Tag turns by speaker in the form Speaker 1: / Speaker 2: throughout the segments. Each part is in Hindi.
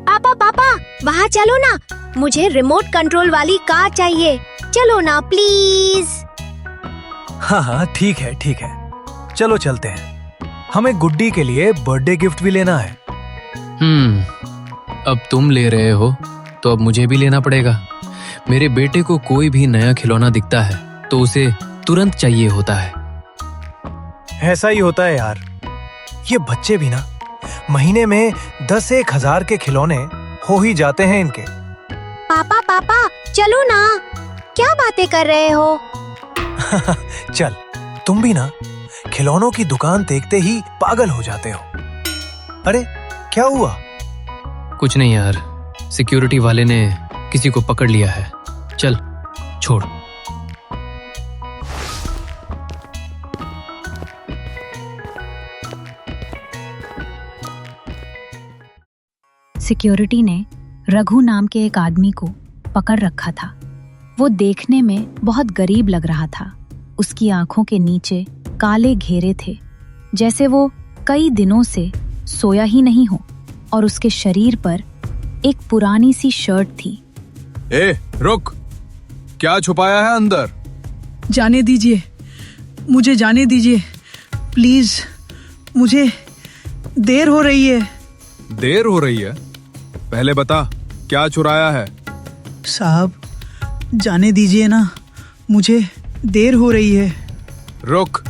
Speaker 1: पापा पापा, वहाँ चलो ना, मुझे रिमोट कंट्रोल वाली कार चाहिए। चलो ना प्लीज।
Speaker 2: हाँ हाँ ठीक है, चलो चलते हैं। हमें गुड्डी के लिए बर्थडे गिफ्ट भी लेना है।
Speaker 3: अब तुम ले रहे हो तो अब मुझे भी लेना पड़ेगा। मेरे बेटे को कोई भी नया खिलौना दिखता है तो उसे तुरंत चाहिए होता है।
Speaker 2: ऐसा ही होता है यार, ये बच्चे भी ना, महीने में 10-1 हज़ार के खिलौने हो ही जाते हैं इनके।
Speaker 1: पापा पापा चलो ना, क्या बातें कर रहे हो?
Speaker 2: चल, तुम भी ना खिलौनों की दुकान देखते ही पागल हो जाते हो। अरे क्या हुआ?
Speaker 3: कुछ नहीं यार, सिक्योरिटी वाले ने किसी को पकड़ लिया है। चल छोड़।
Speaker 4: सिक्योरिटी ने रघु नाम के एक आदमी को पकड़ रखा था। वो देखने में बहुत गरीब लग रहा था। उसकी आंखों के नीचे काले घेरे थे, जैसे वो कई दिनों से सोया ही नहीं हो, और उसके शरीर पर एक पुरानी सी शर्ट थी।
Speaker 5: ए, रुक! क्या छुपाया है अंदर?
Speaker 6: जाने दीजिए, मुझे जाने दीजिए प्लीज, मुझे देर हो रही है।
Speaker 5: देर हो रही है? पहले बता, क्या चुराया है?
Speaker 6: साहब, जाने दीजिए ना, मुझे देर हो रही है।
Speaker 5: रुक!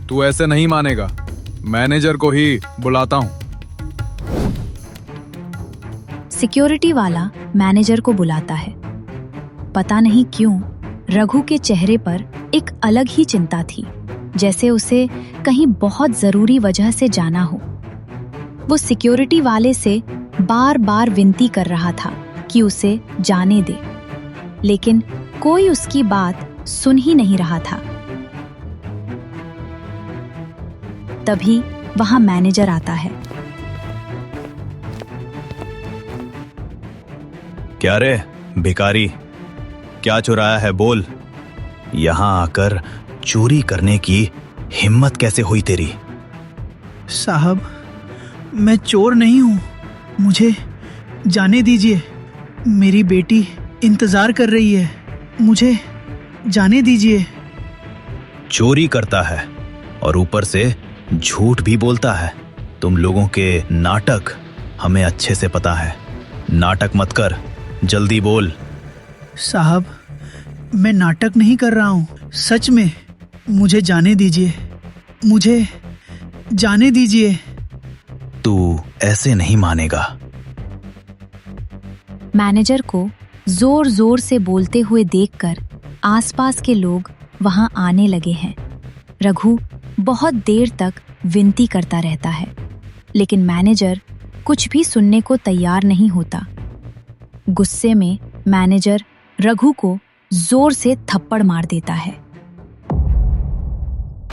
Speaker 5: तू ऐसे नहीं मानेगा, मैनेजर को ही बुलाता हूँ।
Speaker 4: सिक्योरिटी वाला मैनेजर को बुलाता है। पता नहीं क्यों रघु के चेहरे पर एक अलग ही चिंता थी, जैसे उसे कहीं बहुत जरूरी वजह से जाना हो। वो सिक्योरिटी वाले से बार बार विनती कर रहा था कि उसे जाने दे, लेकिन कोई उसकी बात सुन ही नहीं रहा था। तभी वहां मैनेजर आता है।
Speaker 7: क्या रे भिखारी, क्या चुराया है बोल? यहाँ आकर चोरी करने की हिम्मत कैसे हुई तेरी?
Speaker 6: साहब, मैं चोर नहीं हूँ, मुझे जाने दीजिए। मेरी बेटी इंतजार कर रही है, मुझे जाने दीजिए।
Speaker 7: चोरी करता है और ऊपर से झूठ भी बोलता है। तुम लोगों के नाटक हमें अच्छे से पता है। नाटक मत कर, जल्दी बोल।
Speaker 6: साहब, मैं नाटक नहीं कर रहा हूँ, सच में। मुझे जाने दीजिए, मुझे जाने दीजिए।
Speaker 7: तू ऐसे नहीं मानेगा।
Speaker 4: मैनेजर को जोर जोर से बोलते हुए देखकर आसपास के लोग वहां आने लगे हैं। रघु बहुत देर तक विनती करता रहता है, लेकिन मैनेजर कुछ भी सुनने को तैयार नहीं होता। गुस्से में मैनेजर रघु को जोर से थप्पड़ मार देता है।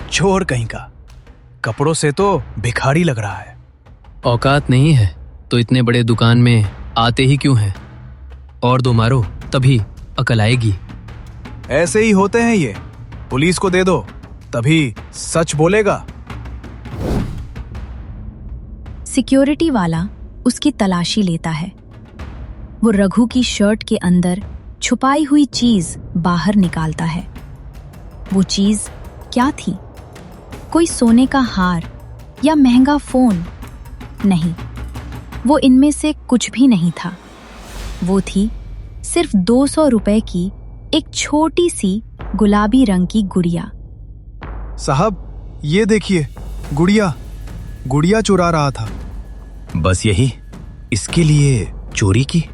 Speaker 2: चोर कहीं का, कपड़ों से तो भिखारी लग रहा है।
Speaker 3: औकात नहीं है तो इतने बड़े दुकान में आते ही क्यों हैं? और दो मारो, तभी अकल आएगी।
Speaker 2: ऐसे ही होते हैं ये, पुलिस को दे दो तभी सच बोलेगा।
Speaker 4: सिक्योरिटी वाला उसकी तलाशी लेता है। वो रघु की शर्ट के अंदर छुपाई हुई चीज बाहर निकालता है। वो चीज क्या थी? कोई सोने का हार या महंगा फोन? नहीं, वो इनमें से कुछ भी नहीं था। वो थी सिर्फ 200 रुपए की एक छोटी सी गुलाबी रंग की गुड़िया।
Speaker 5: साहब, ये देखिए, गुड़िया चुरा रहा था।
Speaker 7: बस यही? इसके लिए चोरी की?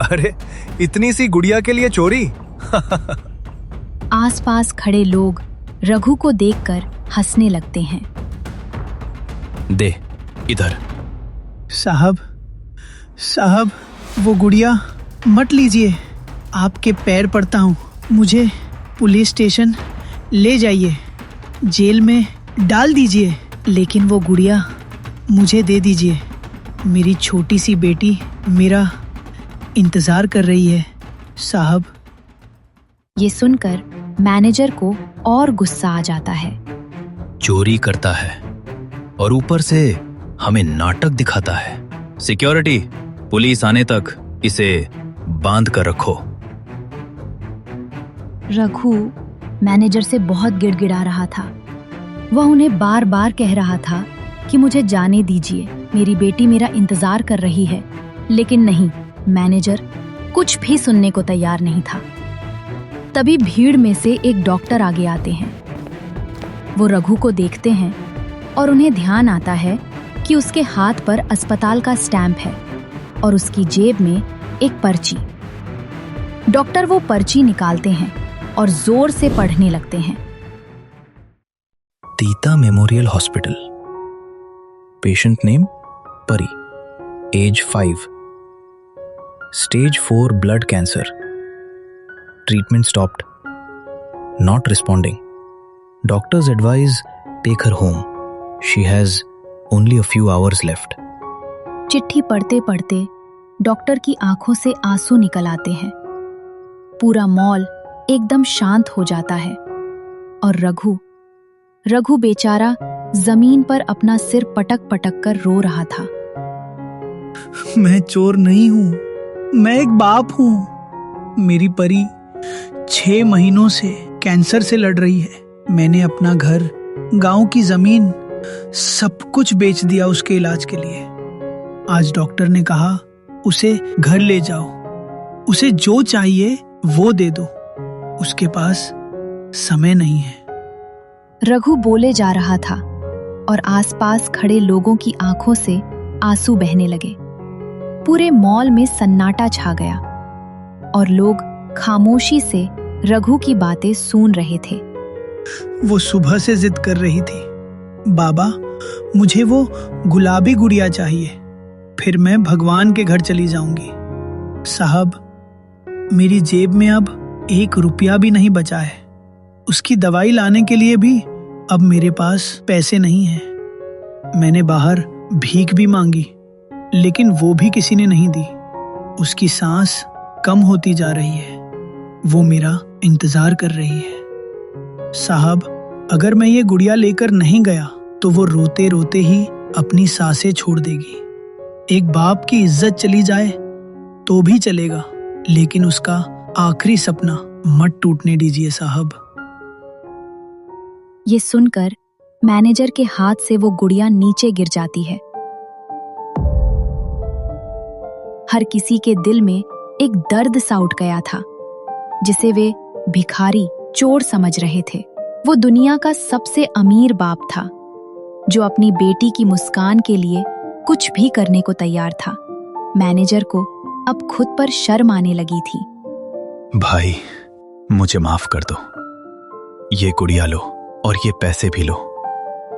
Speaker 2: अरे इतनी सी गुड़िया के लिए चोरी?
Speaker 4: आसपास खड़े लोग रघु को देखकर हंसने लगते हैं।
Speaker 7: दे इधर।
Speaker 6: साहब, वो गुड़िया मत लीजिए, आपके पैर पड़ता हूँ। मुझे पुलिस स्टेशन ले जाइए, जेल में डाल दीजिए, लेकिन वो गुड़िया मुझे दे दीजिए। मेरी छोटी सी बेटी मेरा इंतजार कर रही है साहब।
Speaker 4: ये सुनकर मैनेजर को और गुस्सा आ जाता है।
Speaker 7: चोरी करता है और ऊपर से हमें नाटक दिखाता है। सिक्योरिटी, पुलिस आने तक इसे बांध कर रखो।
Speaker 4: रघु मैनेजर से बहुत गिड़गिड़ा रहा था। वह उन्हें बार बार कह रहा था कि मुझे जाने दीजिए, मेरी बेटी मेरा इंतजार कर रही है। लेकिन नहीं, मैनेजर कुछ भी सुनने को तैयार नहीं था। तभी भीड़ में से एक डॉक्टर आगे आते हैं। वो रघु को देखते हैं और उन्हें ध्यान आता है कि उसके हाथ पर अस्पताल का स्टैंप है और उसकी जेब में एक पर्ची। डॉक्टर वो पर्ची निकालते हैं और जोर से पढ़ने लगते हैं।
Speaker 7: तीता memorial hospital, patient name Pari, age 5, stage 4 blood cancer, treatment stopped, not responding, doctors advise take her home, she has only a few hours left.
Speaker 4: चिट्ठी पढ़ते पढ़ते डॉक्टर की आंखों से आंसू निकल आते हैं। पूरा मॉल एकदम शांत हो जाता है और रघु बेचारा जमीन पर अपना सिर पटक पटक कर रो रहा था।
Speaker 6: मैं चोर नहीं हूँ, मैं एक बाप हूँ। मेरी परी 6 महीनों से कैंसर से लड़ रही है। मैंने अपना घर, गांव की जमीन सब कुछ बेच दिया उसके इलाज के लिए। आज डॉक्टर ने कहा उसे घर ले जाओ, उसे जो चाहिए वो दे दो, उसके पास समय नहीं है।
Speaker 4: रघु बोले जा रहा था और आसपास खड़े लोगों की आंखों से आंसू बहने लगे। पूरे मॉल में सन्नाटा छा गया और लोग खामोशी से रघु की बातें सुन रहे थे।
Speaker 6: वो सुबह से जिद कर रही थी, बाबा मुझे वो गुलाबी गुड़िया चाहिए, फिर मैं भगवान के घर चली जाऊंगी। साहब, मेरी जेब में अब 1 रुपया भी नहीं बचा है। उसकी दवाई लाने के लिए भी अब मेरे पास पैसे नहीं हैं। मैंने बाहर भीख भी मांगी, लेकिन वो भी किसी ने नहीं दी। उसकी सांस कम होती जा रही है, वो मेरा इंतजार कर रही है। साहब, अगर मैं ये गुड़िया लेकर नहीं गया तो वो रोते रोते ही अपनी सांसें छोड़ देगी। एक बाप की इज्जत चली जाए तो भी चलेगा, लेकिन उसका आखिरी सपना मत टूटने दीजिए साहब।
Speaker 4: ये सुनकर मैनेजर के हाथ से वो गुड़िया नीचे गिर जाती है। हर किसी के दिल में एक दर्द सा उठ गया था, जिसे वे भिखारी, चोर समझ रहे थे। वो दुनिया का सबसे अमीर बाप था, जो अपनी बेटी की मुस्कान के लिए कुछ भी करने को तैयार था। मैनेजर को अब खुद पर शर्म आने लगी थी।
Speaker 7: भाई, मुझे माफ कर दो। ये गुड़िया लो और ये पैसे भी लो,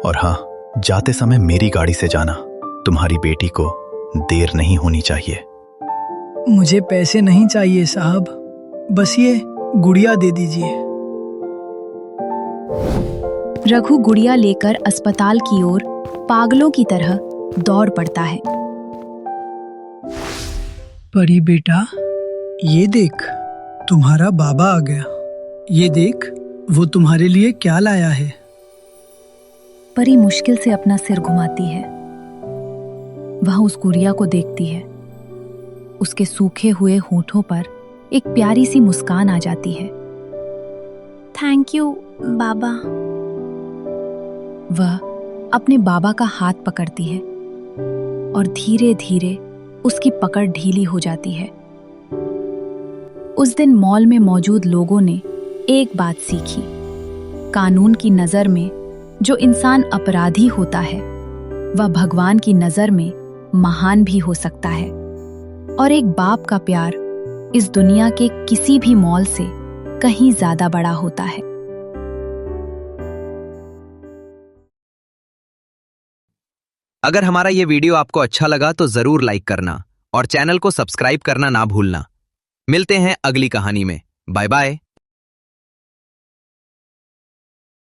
Speaker 7: और हाँ, जाते समय मेरी गाड़ी से जाना। तुम्हारी बेटी को देर नहीं होनी चाहिए।
Speaker 6: मुझे पैसे नहीं चाहिए साहब, बस ये गुड़िया दे दीजिए।
Speaker 4: रघु गुड़िया लेकर अस्पताल की ओर पागलों की तरह दौड़ पड़ता है।
Speaker 6: परी बेटा, ये देख, तुम्हारा बाबा आ गया। ये देख, वो तुम्हारे लिए क्या लाया है।
Speaker 4: परी मुश्किल से अपना सिर घुमाती है। वह उस गुड़िया को देखती है। उसके सूखे हुए होठों पर एक प्यारी सी मुस्कान आ जाती है।
Speaker 1: थैंक यू बाबा।
Speaker 4: वह अपने बाबा का हाथ पकड़ती है और धीरे धीरे उसकी पकड़ ढीली हो जाती है। उस दिन मॉल में मौजूद लोगों ने एक बात सीखी। कानून की नजर में जो इंसान अपराधी होता है, वह भगवान की नजर में महान भी हो सकता है। और एक बाप का प्यार इस दुनिया के किसी भी मॉल से कहीं ज्यादा बड़ा होता है।
Speaker 8: अगर हमारा ये वीडियो आपको अच्छा लगा तो जरूर लाइक करना और चैनल को सब्सक्राइब करना ना भूलना। मिलते हैं अगली कहानी में। Bye bye.